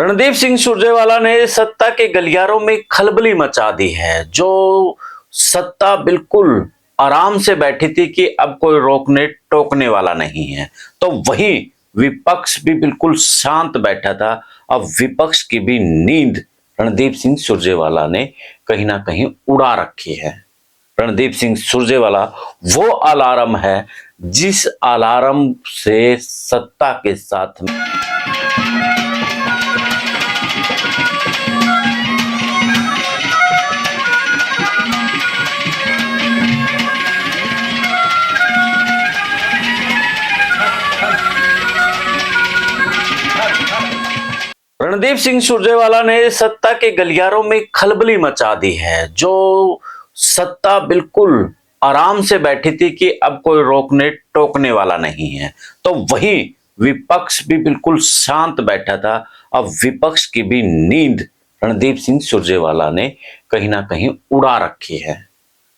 रणदीप सिंह सुरजेवाला ने सत्ता के गलियारों में खलबली मचा दी है। जो सत्ता बिल्कुल आराम से बैठी थी कि अब कोई रोकने टोकने वाला नहीं है, तो वही विपक्ष भी बिल्कुल शांत बैठा था। अब विपक्ष की भी नींद रणदीप सिंह सुरजेवाला ने कहीं ना कहीं उड़ा रखी है। रणदीप सिंह सुरजेवाला वो अलार्म है जिस अलार्म से सत्ता के साथ रणदीप सिंह सुरजेवाला ने सत्ता के गलियारों में खलबली मचा दी है। जो सत्ता बिल्कुल आराम से बैठी थी कि अब कोई रोकने टोकने वाला नहीं है, तो वही विपक्ष भी बिल्कुल शांत बैठा था। अब विपक्ष की भी नींद रणदीप सिंह सुरजेवाला ने कहीं ना कहीं उड़ा रखी है।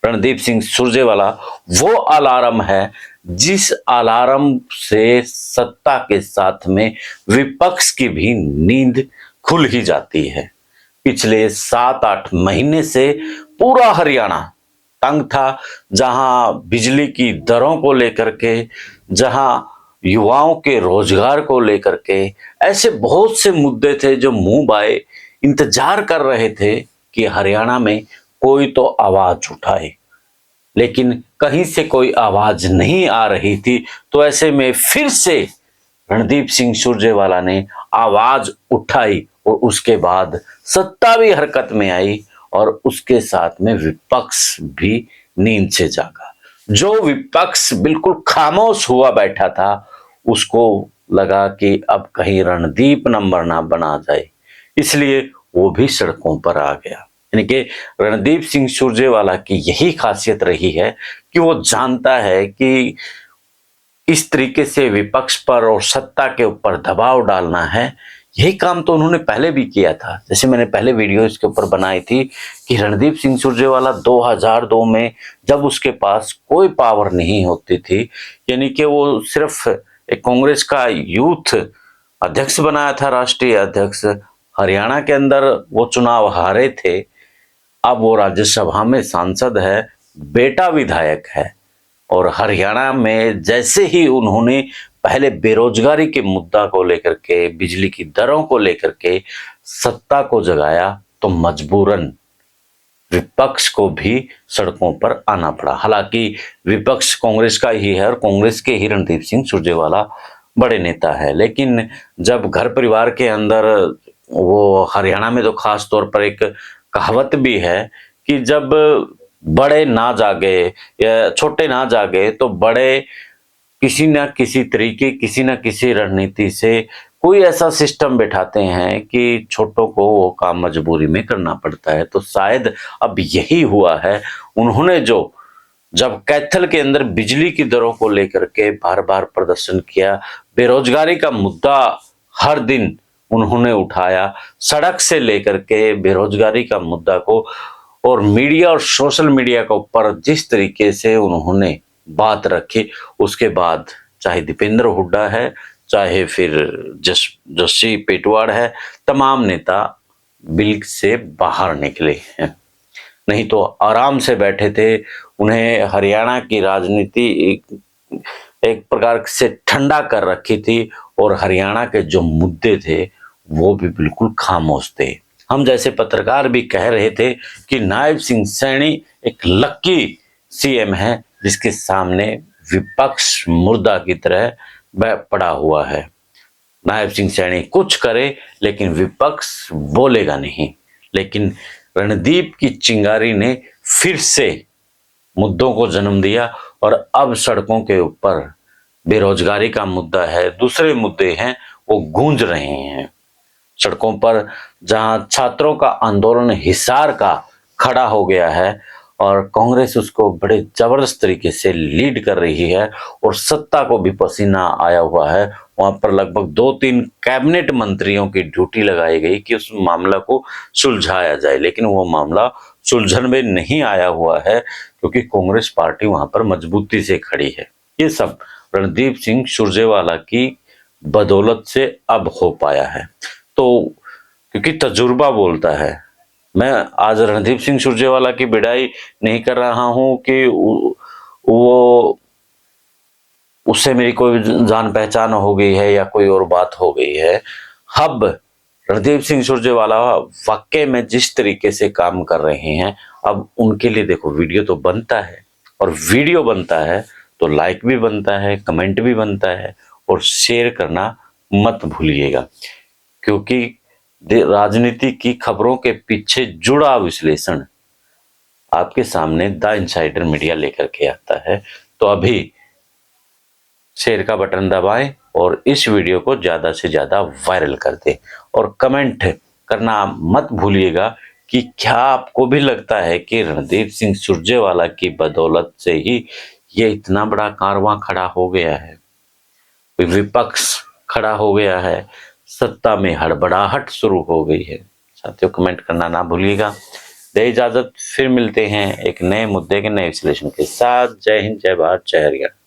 रणदीप सिंह सुरजेवाला वो अलार्म है जिस अलार्म से सत्ता के साथ में विपक्ष की भी नींद खुल ही जाती है। पिछले 7-8 महीने से पूरा हरियाणा तंग था, जहां बिजली की दरों को लेकर के, जहां युवाओं के रोजगार को लेकर के, ऐसे बहुत से मुद्दे थे जो मुंह बाए इंतजार कर रहे थे कि हरियाणा में कोई तो आवाज उठाए, लेकिन कहीं से कोई आवाज नहीं आ रही थी। तो ऐसे में फिर से रणदीप सिंह सुरजेवाला ने आवाज उठाई और उसके बाद सत्ता भी हरकत में आई और उसके साथ में विपक्ष भी नींद से जागा। जो विपक्ष बिल्कुल खामोश हुआ बैठा था, उसको लगा कि अब कहीं रणदीप नंबर ना बना जाए, इसलिए वो भी सड़कों पर आ गया। यानी कि रणदीप सिंह सुरजेवाला की यही खासियत रही है कि वो जानता है कि इस तरीके से विपक्ष पर और सत्ता के ऊपर दबाव डालना है। यही काम तो उन्होंने पहले भी किया था। जैसे मैंने पहले वीडियो इसके ऊपर बनाई थी कि रणदीप सिंह सुरजेवाला 2002 में जब उसके पास कोई पावर नहीं होती थी, यानी कि वो सिर्फ एक कांग्रेस का यूथ अध्यक्ष बनाया था, राष्ट्रीय अध्यक्ष। हरियाणा के अंदर वो चुनाव हारे थे, अब वो राज्यसभा में सांसद है, बेटा विधायक है। और हरियाणा में जैसे ही उन्होंने पहले बेरोजगारी के मुद्दा को लेकर के, बिजली की दरों को लेकर के सत्ता को जगाया, तो मजबूरन विपक्ष को भी सड़कों पर आना पड़ा। हालांकि विपक्ष कांग्रेस का ही है और कांग्रेस के ही रणदीप सिंह सुरजेवाला बड़े नेता है, लेकिन जब घर परिवार के अंदर वो हरियाणा में तो खास तौर पर एक कहावत भी है कि जब बड़े ना जागे या छोटे ना जागे, तो बड़े किसी ना किसी तरीके, किसी ना किसी रणनीति से कोई ऐसा सिस्टम बैठाते हैं कि छोटों को वो काम मजबूरी में करना पड़ता है। तो शायद अब यही हुआ है। उन्होंने जो जब कैथल के अंदर बिजली की दरों को लेकर के बार बार प्रदर्शन किया, बेरोजगारी का मुद्दा हर दिन उन्होंने उठाया, सड़क से लेकर के बेरोजगारी का मुद्दा को, और मीडिया और सोशल मीडिया के ऊपर जिस तरीके से उन्होंने बात रखी, उसके बाद चाहे दीपेंद्र हुड्डा है, चाहे फिर जस्सी पेटवाड़ है, तमाम नेता बिल से बाहर निकले हैं। नहीं तो आराम से बैठे थे। उन्हें हरियाणा की राजनीति एक प्रकार से ठंडा कर रखी थी और हरियाणा के जो मुद्दे थे वो भी बिल्कुल खामोश थे। हम जैसे पत्रकार भी कह रहे थे कि नायब सिंह सैनी एक लक्की सीएम है जिसके सामने विपक्ष मुर्दा की तरह पड़ा हुआ है। नायब सिंह सैनी कुछ करे लेकिन विपक्ष बोलेगा नहीं। लेकिन रणदीप की चिंगारी ने फिर से मुद्दों को जन्म दिया और अब सड़कों के ऊपर बेरोजगारी का मुद्दा है, दूसरे मुद्दे हैं, वो गूंज रहे हैं सड़कों पर। जहां छात्रों का आंदोलन हिसार का खड़ा हो गया है और कांग्रेस उसको बड़े जबरदस्त तरीके से लीड कर रही है और सत्ता को भी पसीना आया हुआ है। वहां पर लगभग 2-3 कैबिनेट मंत्रियों की ड्यूटी लगाई गई कि उस मामला को सुलझाया जाए, लेकिन वो मामला सुलझन में नहीं आया हुआ है क्योंकि कांग्रेस पार्टी वहां पर मजबूती से खड़ी है। ये सब रणदीप सिंह सुरजेवाला की बदौलत से अब हो पाया है। तो क्योंकि तजुर्बा बोलता है। मैं आज रणदीप सिंह सुरजेवाला की बिडाई नहीं कर रहा हूं कि वो उससे मेरी कोई जान पहचान हो गई है या कोई और बात हो गई है। अब रणदीप सिंह सुरजेवाला वाकई में जिस तरीके से काम कर रहे हैं, अब उनके लिए देखो वीडियो तो बनता है, और वीडियो बनता है तो लाइक भी बनता है, कमेंट भी बनता है, और शेयर करना मत भूलिएगा। क्योंकि राजनीति की खबरों के पीछे जुड़ा विश्लेषण आपके सामने द इनसाइडर मीडिया लेकर के आता है। तो अभी शेयर का बटन दबाएं और इस वीडियो को ज्यादा से ज्यादा वायरल कर दें, और कमेंट करना मत भूलिएगा कि क्या आपको भी लगता है कि रणदीप सिंह सुरजेवाला की बदौलत से ही ये इतना बड़ा कारवां खड़ा हो गया है, विपक्ष खड़ा हो गया है, सत्ता में हड़बड़ाहट शुरू हो गई है। साथियों, कमेंट करना ना भूलिएगा। दे इजाजत, फिर मिलते हैं एक नए मुद्दे के नए विश्लेषण के साथ। जय हिंद, जय भारत, जय हरियाणा।